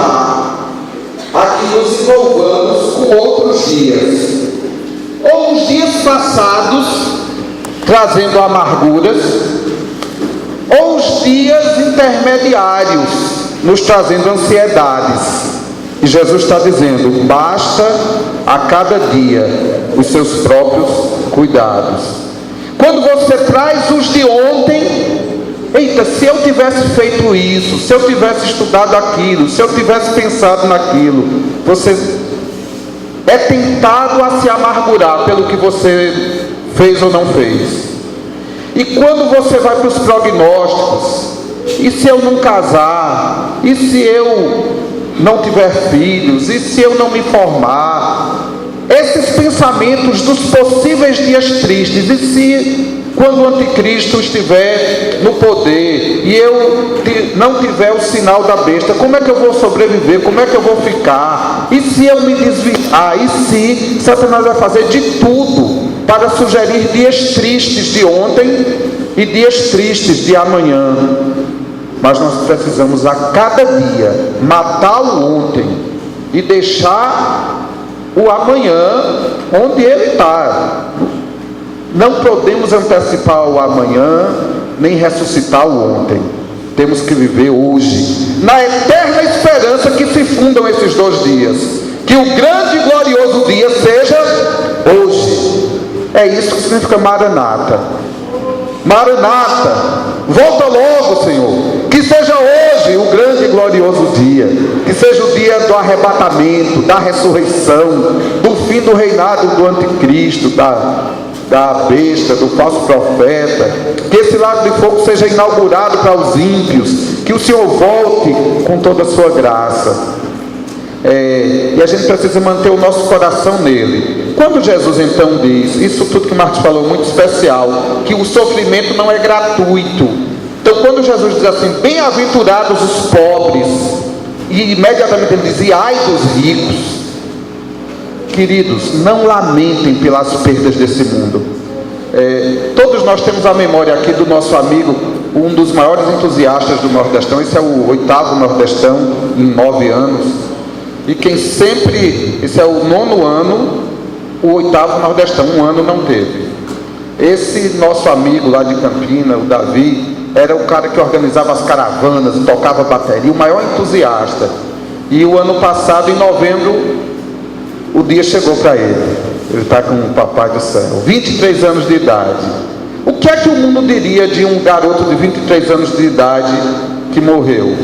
continuar a que nos envolvamos com outros dias, ou os dias passados trazendo amarguras, ou os dias intermediários nos trazendo ansiedades. E Jesus está dizendo: basta a cada dia os seus próprios cuidados. Quando você traz os de ontem, eita, se eu tivesse feito isso, se eu tivesse estudado aquilo, se eu tivesse pensado naquilo, você é tentado a se amargurar pelo que você fez ou não fez. E quando você vai para os prognósticos, e se eu não casar, e se eu não tiver filhos, e se eu não me formar, esses pensamentos dos possíveis dias tristes, e se quando o anticristo estiver no poder e eu não tiver o sinal da besta, como é que eu vou sobreviver? Como é que eu vou ficar? E se eu me desviar? E se Satanás vai fazer de tudo para sugerir dias tristes de ontem e dias tristes de amanhã? Mas nós precisamos a cada dia matar o ontem e deixar o amanhã onde ele está. Não podemos antecipar o amanhã, nem ressuscitar o ontem. Temos que viver hoje, na eterna esperança que se fundam esses 2 dias. Que o grande e glorioso dia seja hoje. É isso que significa Maranata. Maranata, volta logo, Senhor. Que seja hoje o grande e glorioso dia. Que seja o dia do arrebatamento, da ressurreição, do fim do reinado do anticristo, da besta, do falso profeta. Que esse lago de fogo seja inaugurado para os ímpios. Que o Senhor volte com toda a sua graça. E a gente precisa manter o nosso coração nele. Quando Jesus então diz, isso tudo que Marcos falou, muito especial, que o sofrimento não é gratuito. Então quando Jesus diz assim, bem-aventurados os pobres, e imediatamente ele diz, e ai dos ricos, queridos, não lamentem pelas perdas desse mundo. Todos nós temos a memória aqui do nosso amigo, um dos maiores entusiastas do Nordestão. Esse é o 8º Nordestão em 9 anos. E quem sempre, esse é o 9º ano, o 8º Nordestão, um ano não teve. Esse nosso amigo lá de Campina, o Davi, era o cara que organizava as caravanas, tocava bateria, o maior entusiasta. E o ano passado, em novembro, o dia chegou para ele. Ele está com o Papai do Céu, 23 anos de idade. O que é que o mundo diria de um garoto de 23 anos de idade que morreu?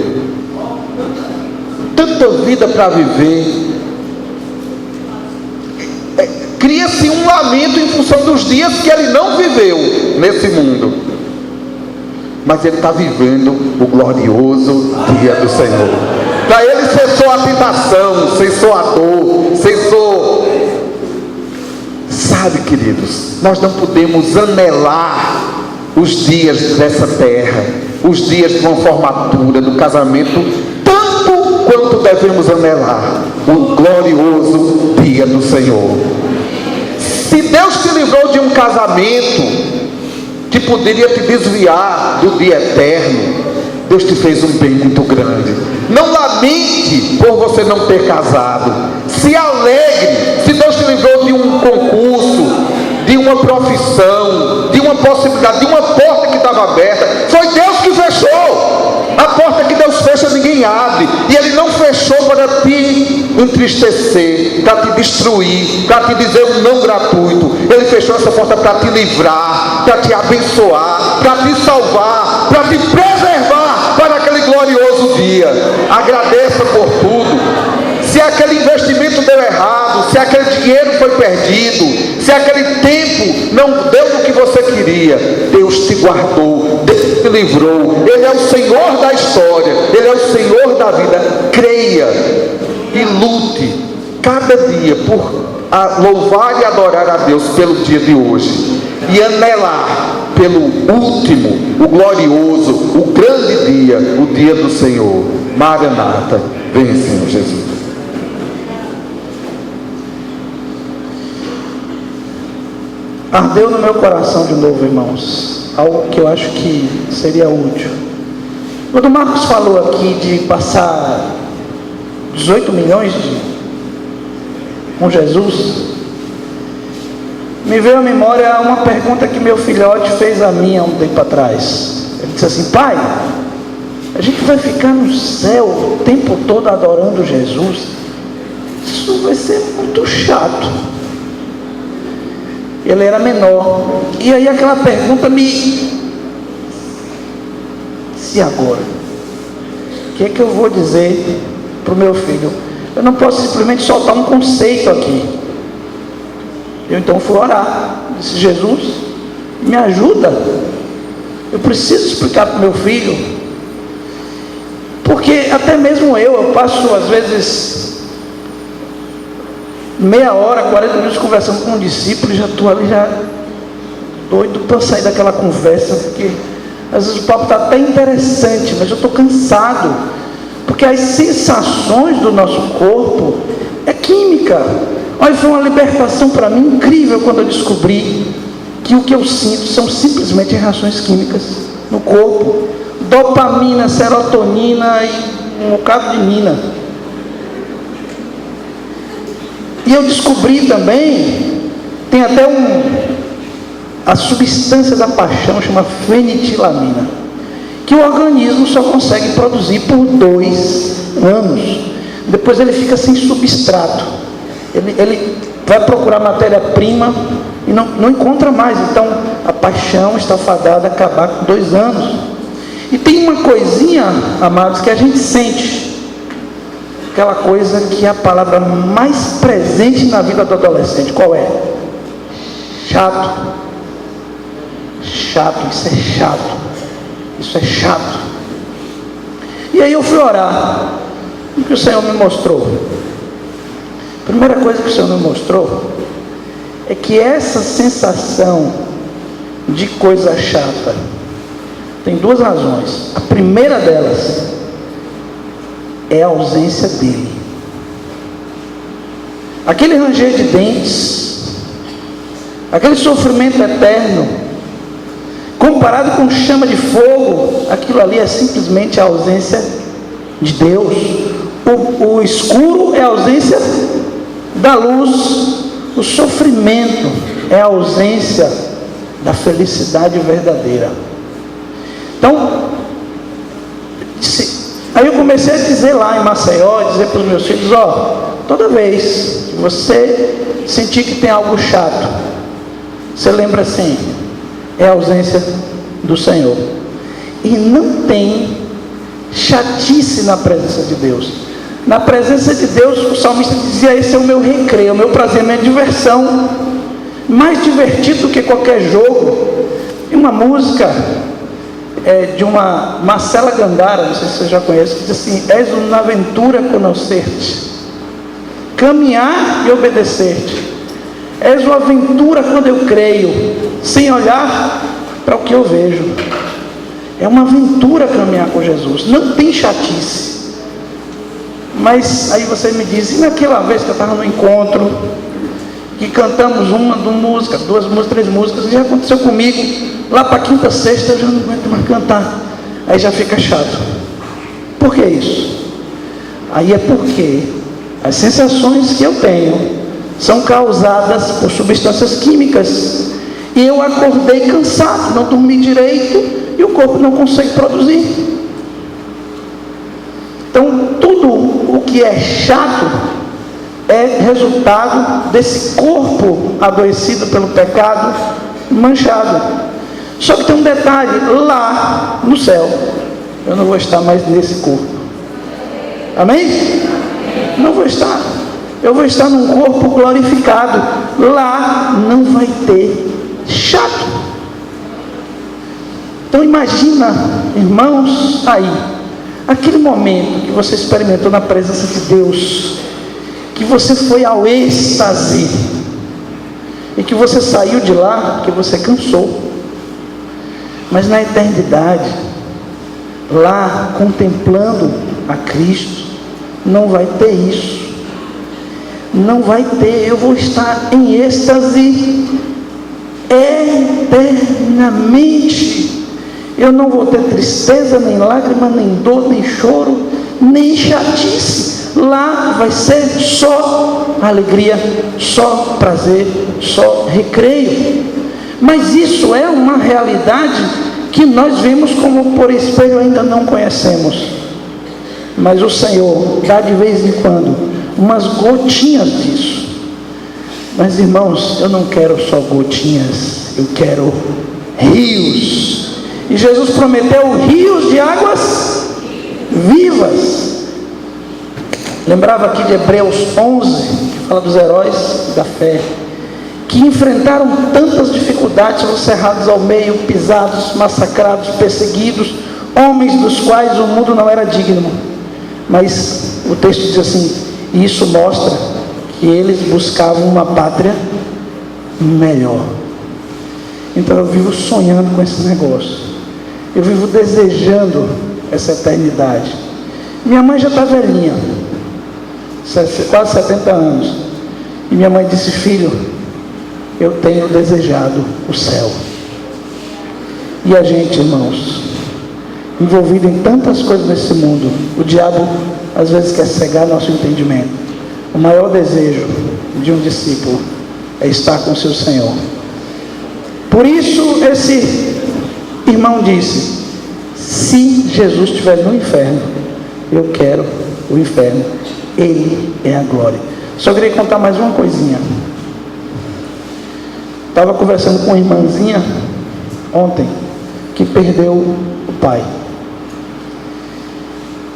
Tanta vida para viver. Cria-se um lamento em função dos dias que ele não viveu nesse mundo. Mas ele está vivendo o glorioso dia do Senhor. Para ele cessou a tentação, cessou a dor, cessou. Sabe, queridos, nós não podemos anelar os dias dessa terra, os dias de uma formatura, do casamento, tanto quanto devemos anelar o glorioso dia do Senhor. Se Deus te livrou de um casamento que poderia te desviar do dia eterno, Deus te fez um bem muito grande. Não lamente por você não ter casado. Se alegre se Deus te livrou de um concurso, de uma profissão, de uma possibilidade, de uma porta que estava aberta. Foi Deus que fechou. A porta que Deus fecha ninguém abre. E Ele não fechou para te entristecer, para te destruir, para te dizer um não gratuito. Ele fechou essa porta para te livrar, para te abençoar, para te salvar, para te preservar para aquele glorioso dia. Agradeça por tudo. Se aquele investimento deu errado, se aquele dinheiro foi perdido, se aquele tempo não deu o que você queria, Deus te guardou, Deus te livrou. Ele é o Senhor da história, Ele é o Senhor da vida. Creia e lute cada dia por louvar e adorar a Deus pelo dia de hoje e anelar pelo último, o glorioso, o grande dia, o dia do Senhor. Maranata, vem, Senhor Jesus. Ardeu no meu coração de novo, irmãos, algo que eu acho que seria útil. Quando o Marcos falou aqui de passar 18 milhões com Jesus, me veio à memória uma pergunta que meu filhote fez a mim há um tempo atrás. Ele disse assim: pai, a gente vai ficar no céu o tempo todo adorando Jesus? Isso vai ser muito chato. Ele era menor. E aí aquela pergunta me... E agora? O que é que eu vou dizer para o meu filho? Eu não posso simplesmente soltar um conceito aqui. Eu então fui orar. Disse: Jesus, me ajuda. Eu preciso explicar para o meu filho. Porque até mesmo eu passo às vezes meia hora, 40 minutos conversando com um discípulo e já estou ali doido para sair daquela conversa, porque às vezes o papo está até interessante, mas eu estou cansado, porque as sensações do nosso corpo é química. Olha, foi uma libertação para mim incrível quando eu descobri que o que eu sinto são simplesmente reações químicas no corpo. Dopamina, serotonina e um bocado de mina. E eu descobri também, tem até a substância da paixão, chama fenitilamina, que o organismo só consegue produzir por 2 anos. Depois ele fica sem substrato. Ele vai procurar matéria-prima e não encontra mais. Então a paixão está fadada a acabar com 2 anos. E tem uma coisinha, amados, que a gente sente. Aquela coisa que é a palavra mais presente na vida do adolescente. Qual é? Chato. Chato, isso é chato. Isso é chato. E aí eu fui orar. O que o Senhor me mostrou? A primeira coisa que o Senhor me mostrou é que essa sensação de coisa chata tem 2 razões. A primeira delas é a ausência dele. Aquele ranger de dentes, aquele sofrimento eterno, comparado com chama de fogo, aquilo ali é simplesmente a ausência de Deus. O escuro é a ausência da luz. O sofrimento é a ausência da felicidade verdadeira. Então, aí eu comecei a dizer lá em Maceió, dizer para os meus filhos: toda vez que você sentir que tem algo chato, você lembra assim, é a ausência do Senhor. E não tem chatice na presença de Deus. Na presença de Deus, o salmista dizia: esse é o meu recreio, o meu prazer, a minha diversão, mais divertido do que qualquer jogo. E uma música de uma Marcela Gandara, não sei se você já conhece, que diz assim: és uma aventura conhecer-te, caminhar e obedecer-te. És uma aventura quando eu creio, sem olhar para o que eu vejo. É uma aventura caminhar com Jesus, não tem chatice. Mas aí você me diz: e naquela vez que eu estava no encontro, que cantamos uma música, 2 músicas, 3 músicas, já aconteceu comigo, lá para quinta, sexta eu já não aguento mais cantar, aí já fica chato. Por que isso? Aí é porque as sensações que eu tenho são causadas por substâncias químicas, e eu acordei cansado, não dormi direito, e o corpo não consegue produzir. Então tudo o que é chato é resultado desse corpo adoecido pelo pecado, manchado. Só que tem um detalhe: lá no céu eu não vou estar mais nesse corpo. Amém? Não vou estar. Eu vou estar num corpo glorificado. Lá não vai ter chato. Então imagina, irmãos, aí aquele momento que você experimentou na presença de Deus, que você foi ao êxtase, e que você saiu de lá porque você cansou. Mas na eternidade, lá contemplando a Cristo, não vai ter isso. Não vai ter. Eu vou estar em êxtase eternamente. Eu não vou ter tristeza, nem lágrima, nem dor, nem choro, nem chatice. Lá vai ser só alegria, só prazer, só recreio. Mas isso é uma realidade que nós vemos como por espelho, ainda não conhecemos. Mas o Senhor dá de vez em quando umas gotinhas disso. Mas irmãos, eu não quero só gotinhas, eu quero rios. E Jesus prometeu rios de águas vivas. Lembrava aqui de Hebreus 11, que fala dos heróis da fé, que enfrentaram tantas dificuldades, foram cerrados ao meio, pisados, massacrados, perseguidos, homens dos quais o mundo não era digno. Mas o texto diz assim, e isso mostra que eles buscavam uma pátria melhor. Então eu vivo sonhando com esse negócio, eu vivo desejando essa eternidade. Minha mãe já está velhinha, quase 70 anos, e minha mãe disse, filho, eu tenho desejado o céu. E a gente, irmãos, envolvido em tantas coisas nesse mundo, o diabo às vezes quer cegar nosso entendimento. O maior desejo de um discípulo é estar com o seu Senhor. Por isso esse irmão disse, se Jesus estiver no inferno, eu quero o inferno, Ele é a glória. Só queria contar mais uma coisinha. Estava conversando com uma irmãzinha ontem, que perdeu o pai.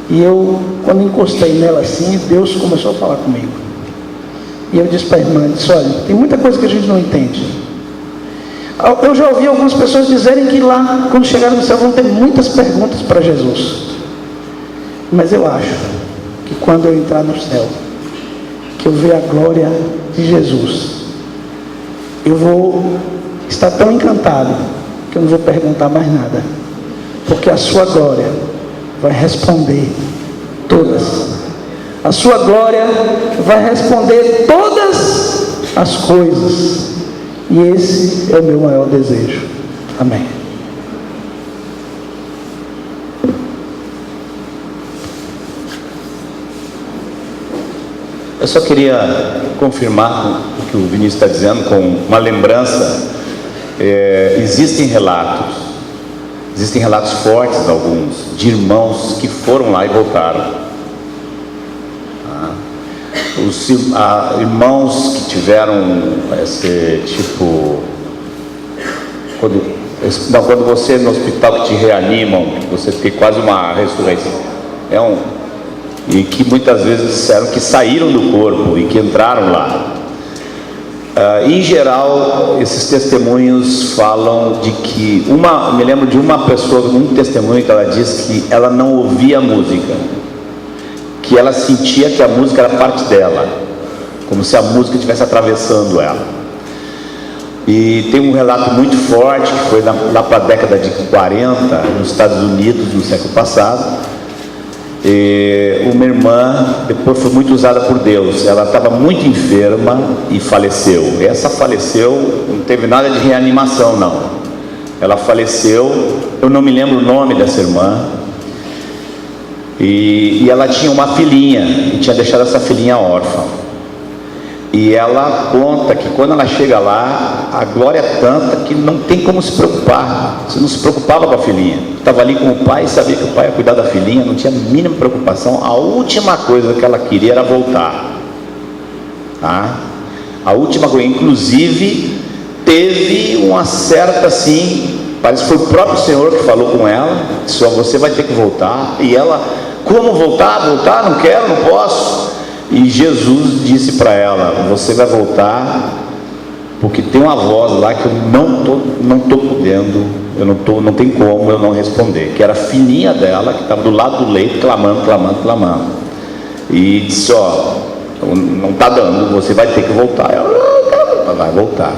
E eu, quando encostei nela assim, Deus começou a falar comigo. E eu disse para a irmã, disse, olha, tem muita coisa que a gente não entende. Eu já ouvi algumas pessoas dizerem que lá, quando chegarem no céu, vão ter muitas perguntas para Jesus. Mas eu acho que quando eu entrar no céu, que eu ver a glória de Jesus, eu vou estar tão encantado que eu não vou perguntar mais nada, porque a sua glória vai responder todas. A sua glória vai responder todas as coisas. E esse é o meu maior desejo. Amém. Eu só queria confirmar o que o Vinícius está dizendo, com uma lembrança. Existem relatos fortes, alguns, de irmãos que foram lá e voltaram. Os irmãos que tiveram esse tipo, quando você no hospital que te reanimam, você tem quase uma ressurreição, e que muitas vezes disseram que saíram do corpo e que entraram lá. Em geral, esses testemunhos falam de que me lembro de uma pessoa, um testemunho que ela diz que ela não ouvia música, que ela sentia que a música era parte dela, como se a música estivesse atravessando ela. E tem um relato muito forte, que foi lá para a década de 40, nos Estados Unidos, no século passado. Uma irmã, depois foi muito usada por Deus, ela estava muito enferma e faleceu. Essa faleceu, não teve nada de reanimação não, ela faleceu, eu não me lembro o nome dessa irmã, e ela tinha uma filhinha, e tinha deixado essa filhinha órfã. E ela conta que quando ela chega lá, a glória é tanta que não tem como se preocupar. Você não se preocupava com a filhinha, estava ali com o pai, sabia que o pai ia cuidar da filhinha, não tinha a mínima preocupação. A última coisa que ela queria era voltar, tá? A última coisa, inclusive teve uma certa assim, parece que foi o próprio Senhor que falou com ela, disse, você vai ter que voltar. E ela, como voltar? Não quero, não posso. E Jesus disse para ela, você vai voltar, porque tem uma voz lá que eu não estou podendo, não tem como eu não responder, que era a filhinha dela, que estava do lado do leito, clamando. E disse, não está dando, você vai ter que voltar. Ela vai voltar.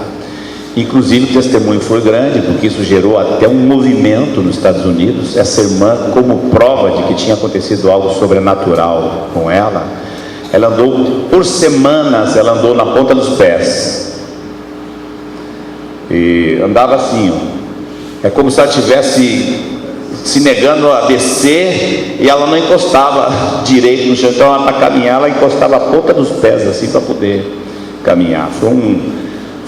Inclusive o testemunho foi grande, porque isso gerou até um movimento nos Estados Unidos. Essa irmã, como prova de que tinha acontecido algo sobrenatural com ela andou por semanas, ela andou na ponta dos pés, e andava assim, é como se ela tivesse se negando a descer, e ela não encostava direito no chão, então para caminhar ela encostava a ponta dos pés assim para poder caminhar. Foi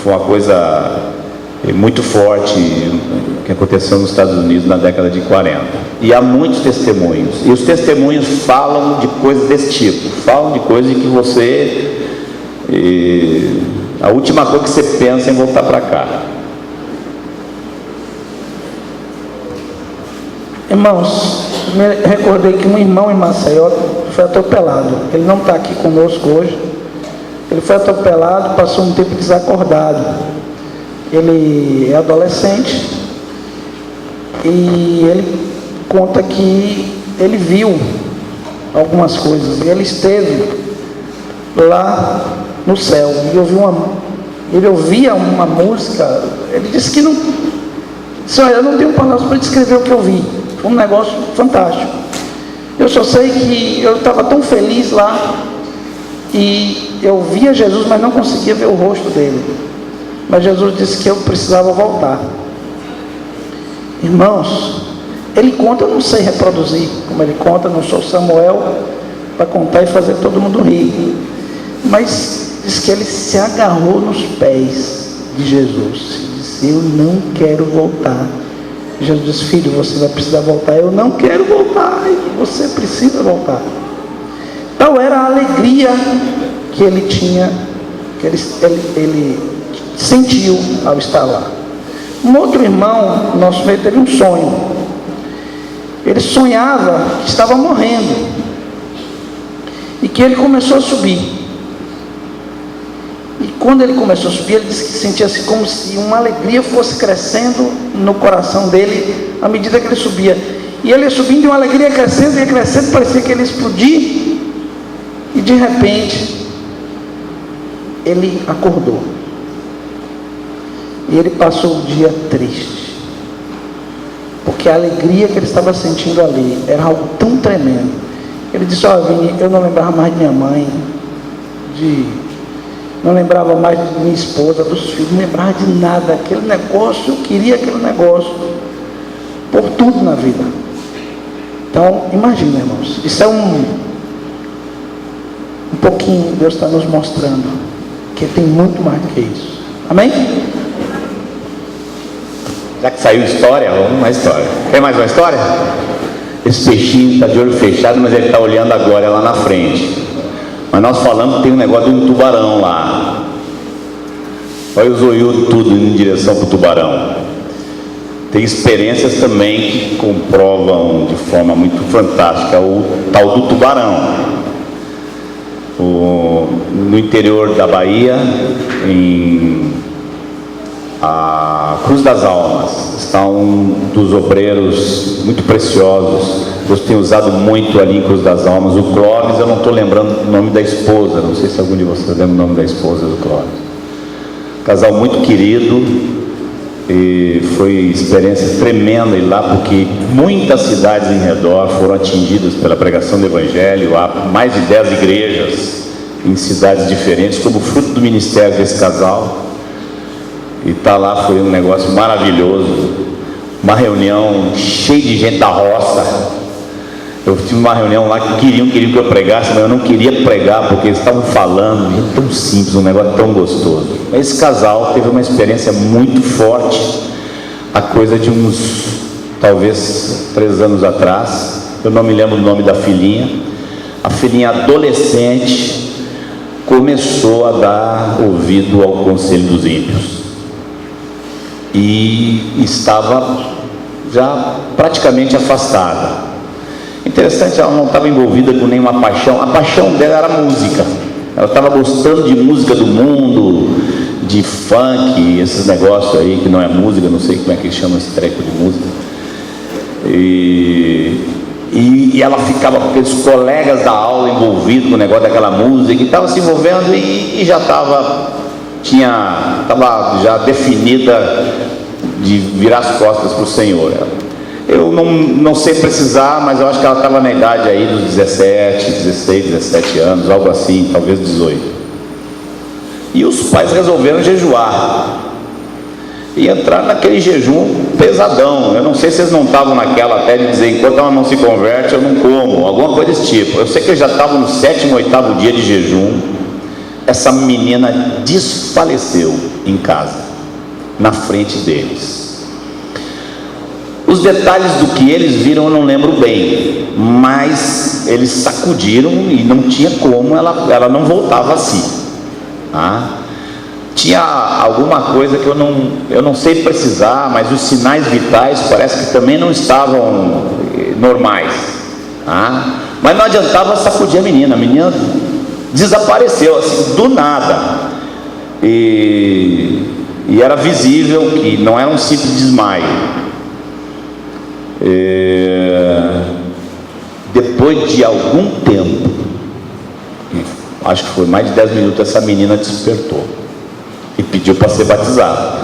uma coisa muito forte que aconteceu nos Estados Unidos na década de 40. E há muitos testemunhos, e os testemunhos falam de coisas desse tipo, falam de coisas que você, a última coisa que você pensa é em voltar para cá. Irmãos, me recordei que um irmão em Maceió foi atropelado. Ele não está aqui conosco hoje. Ele foi atropelado, passou um tempo desacordado. Ele é adolescente e ele conta que ele viu algumas coisas. Ele esteve lá no céu e ele ouvia uma música. Ele disse que não... Senhor, eu não tenho palavras para descrever o que eu vi. Foi um negócio fantástico. Eu só sei que eu estava tão feliz lá e eu via Jesus, mas não conseguia ver o rosto dele. Mas Jesus disse que eu precisava voltar. Irmãos, ele conta, eu não sei reproduzir como ele conta, não sou Samuel para contar e fazer todo mundo rir. Mas diz que ele se agarrou nos pés de Jesus e disse: eu não quero voltar. Jesus disse: filho, você vai precisar voltar. Eu não quero voltar. Você precisa voltar. Tal era a alegria que ele tinha, que ele sentiu ao estar lá. Um outro irmão nosso meio teve um sonho. Ele sonhava que estava morrendo e que ele começou a subir. E quando ele começou a subir, ele disse que sentia-se como se uma alegria fosse crescendo no coração dele à medida que ele subia. E ele ia subindo e uma alegria crescendo, parecia que ele ia explodir. E de repente ele acordou e ele passou o dia triste, porque a alegria que ele estava sentindo ali era algo tão tremendo. Ele disse: ó, Vini, eu não lembrava mais de minha mãe, não lembrava mais de minha esposa, dos filhos, não lembrava de nada. Aquele negócio, eu queria aquele negócio por tudo na vida. Então imagina, irmãos, isso é um pouquinho Deus está nos mostrando que tem muito mais do que isso. Amém? Já que saiu história, vamos uma história. Quer mais uma história? Esse peixinho está de olho fechado, mas ele está olhando agora, é lá na frente. Mas nós falamos que tem um negócio de um tubarão lá. Olha os olhos tudo indo em direção para o tubarão. Tem experiências também que comprovam de forma muito fantástica o tal do tubarão. No interior da Bahia, em a Cruz das Almas, está um dos obreiros muito preciosos. Deus tem usado muito ali em Cruz das Almas. O Clóvis, eu não estou lembrando o nome da esposa, não sei se algum de vocês lembra o nome da esposa do Clóvis. Casal muito querido, e foi experiência tremenda ir lá, porque muitas cidades em redor foram atingidas pela pregação do Evangelho. Há mais de 10 igrejas em cidades diferentes, como fruto do ministério desse casal. E tá lá, foi um negócio maravilhoso, uma reunião cheia de gente da roça. Eu tive uma reunião lá que queriam que eu pregasse, mas eu não queria pregar, porque eles estavam falando, gente tão simples, um negócio tão gostoso. Esse casal teve uma experiência muito forte, a coisa de uns, talvez 3 anos atrás. Eu não me lembro o nome da filhinha. A filhinha adolescente começou a dar ouvido ao conselho dos ímpios e estava já praticamente afastada. Interessante, ela não estava envolvida com nenhuma paixão. A paixão dela era música. Ela estava gostando de música do mundo, de funk, esses negócios aí que não é música, não sei como é que chama esse treco de música. E ela ficava com aqueles colegas da aula envolvidos com o negócio daquela música, e estava se envolvendo e já estava já definida de virar as costas para o Senhor. Eu não sei precisar, mas eu acho que ela estava na idade aí dos 17 anos, algo assim, talvez 18. E os pais resolveram jejuar. e entrar naquele jejum pesadão. Eu não sei se vocês não estavam naquela até de dizer, enquanto ela não se converte eu não como, alguma coisa desse tipo. Eu sei que eu já estava no 7º, 8º dia de jejum. Essa menina desfaleceu em casa, na frente deles. Os detalhes do que eles viram eu não lembro bem, mas eles sacudiram e não tinha como, ela não voltava a si, tá? Tinha alguma coisa que eu não sei precisar, mas os sinais vitais parece que também não estavam normais, tá? Mas não adiantava sacudir a menina desapareceu assim, do nada, e era visível que não era um simples desmaio. Depois de algum tempo, acho que foi mais de 10 minutos, essa menina despertou e pediu para ser batizada.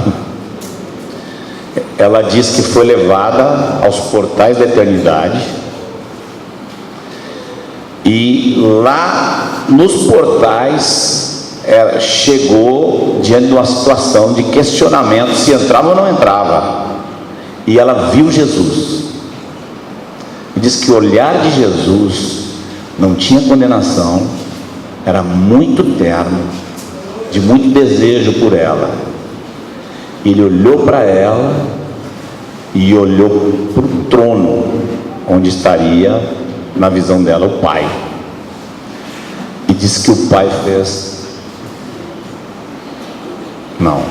Ela disse que foi levada aos portais da eternidade, e lá nos portais ela chegou diante de uma situação de questionamento se entrava ou não entrava, e ela viu Jesus. E diz que o olhar de Jesus não tinha condenação, era muito terno, de muito desejo por ela. Ele olhou para ela e olhou para o trono onde estaria, na visão dela, o Pai, e disse que o Pai fez não,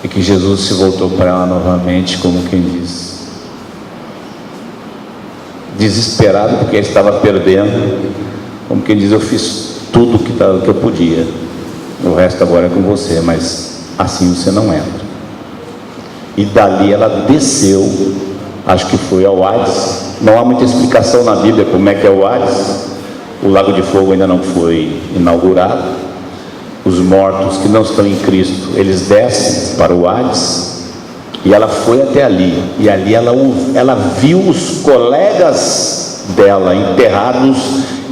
e que Jesus se voltou para ela novamente, como quem diz, desesperado porque ele estava perdendo, como quem diz, eu fiz tudo que eu podia, o resto agora é com você, mas assim você não entra. E dali ela desceu, acho que foi ao Hades. Não há muita explicação na Bíblia como é que é o Hades. O lago de fogo ainda não foi inaugurado. Os mortos que não estão em Cristo, eles descem para o Hades, e ela foi até ali, e ali ela viu os colegas dela enterrados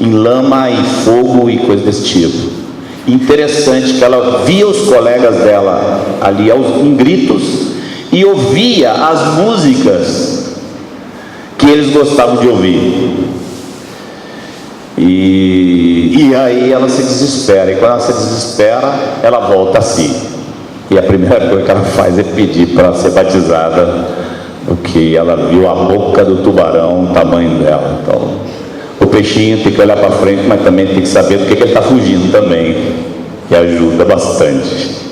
em lama e fogo e coisa desse tipo. Interessante que ela via os colegas dela ali em gritos, e ouvia as músicas que eles gostavam de ouvir, e aí ela se desespera, e quando ela se desespera, ela volta a si, e a primeira coisa que ela faz é pedir para ser batizada, porque ela viu a boca do tubarão, o tamanho dela. Então o peixinho tem que olhar para frente, mas também tem que saber do que ele está fugindo também, e ajuda bastante.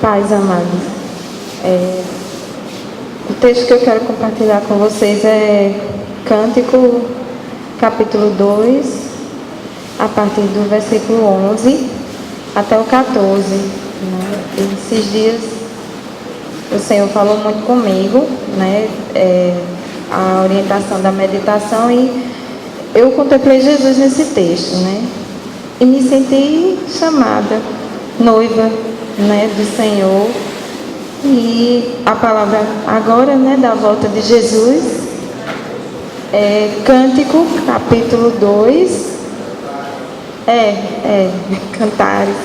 Paz, amados. O texto que eu quero compartilhar com vocês é Cântico, capítulo 2, a partir do versículo 11 até o 14. Né? Esses dias o Senhor falou muito comigo, né? A orientação da meditação, e eu contemplei Jesus nesse texto, né? E me senti chamada, noiva, né, do Senhor. E a palavra agora, né, da volta de Jesus é Cântico, capítulo 2, Cantares,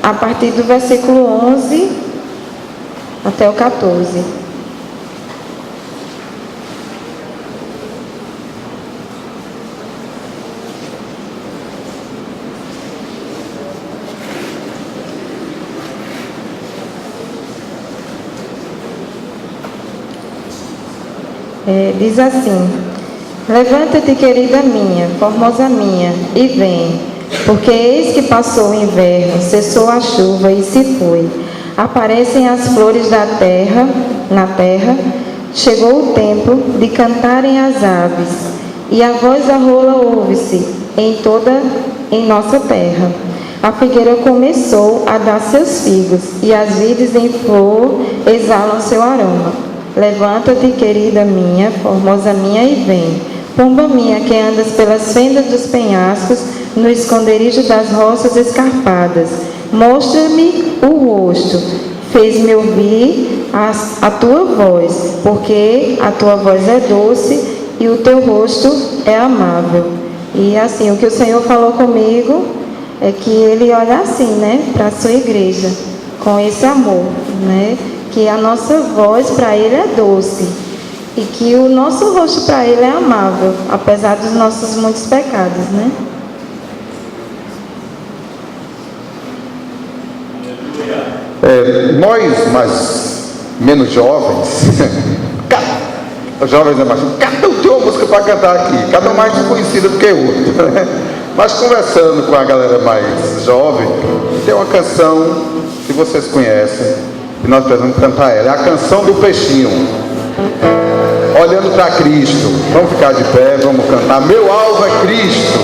a partir do versículo 11 até o 14. Diz assim: levanta-te, querida minha, formosa minha, e vem, porque eis que passou o inverno, cessou a chuva e se foi. Aparecem as flores da terra, na terra, chegou o tempo de cantarem as aves, e a voz da rola ouve-se em nossa terra. A figueira começou a dar seus figos, e as vides em flor exalam seu aroma. Levanta-te, querida minha, formosa minha, e vem. Pomba minha, que andas pelas fendas dos penhascos, no esconderijo das rochas escarpadas. Mostra-me o rosto, fez-me ouvir a tua voz, porque a tua voz é doce e o teu rosto é amável. E assim, o que o Senhor falou comigo é que Ele olha assim, né, para a sua igreja, com esse amor, né, que a nossa voz para Ele é doce e que o nosso rosto para Ele é amável, apesar dos nossos muitos pecados, né? Nós, mais menos jovens, os jovens é mais, cada um tem uma música para cantar aqui, cada um mais conhecida do que o outro, né? Mas conversando com a galera mais jovem, tem uma canção que vocês conhecem e nós precisamos cantar ela, é a canção do peixinho, olhando para Cristo. Vamos ficar de pé, vamos cantar. Meu alvo é Cristo.